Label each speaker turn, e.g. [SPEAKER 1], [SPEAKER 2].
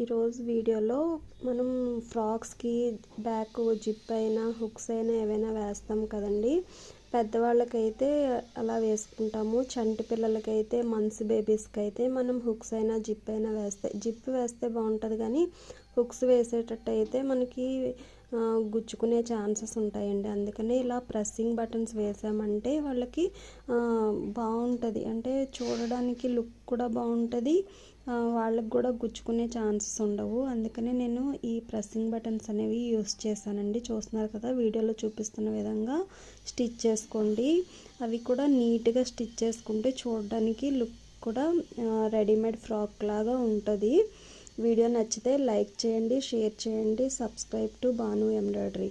[SPEAKER 1] ఈరోజు వీడియోలో మనం ఫ్రాక్స్కి బ్యాక్ జిప్ అయినా హుక్స్ అయినా ఏవైనా వేస్తాం కదండి. పెద్దవాళ్ళకైతే అలా వేసుకుంటాము. చంటి పిల్లలకైతే మంత్స్ బేబీస్కి అయితే మనం హుక్స్ అయినా జిప్ అయినా జిప్ వేస్తే బాగుంటుంది, కానీ హుక్స్ వేసేటట్టు అయితే మనకి గుచ్చుకునే ఛాన్సెస్ ఉంటాయండి. అందుకని ఇలా ప్రెస్సింగ్ బటన్స్ వేసామంటే వాళ్ళకి బాగుంటుంది, అంటే చూడడానికి లుక్ కూడా బాగుంటుంది, వాళ్ళకి కూడా గుచ్చుకునే ఛాన్సెస్ ఉండవు. అందుకని నేను ఈ ప్రెస్సింగ్ బటన్స్ అనేవి యూస్ చేశానండి. చూస్తున్నారు కదా, వీడియోలో చూపిస్తున్న విధంగా స్టిచ్ చేసుకోండి. అవి కూడా నీట్గా స్టిచ్ చేసుకుంటే చూడడానికి లుక్ కూడా రెడీమేడ్ ఫ్రాక్ లాగా ఉంటుంది. వీడియో నచ్చితే లైక్ చేయండి, షేర్ చేయండి, సబ్స్క్రైబ్ టు బాను ఎంబ్రాయిడరీ.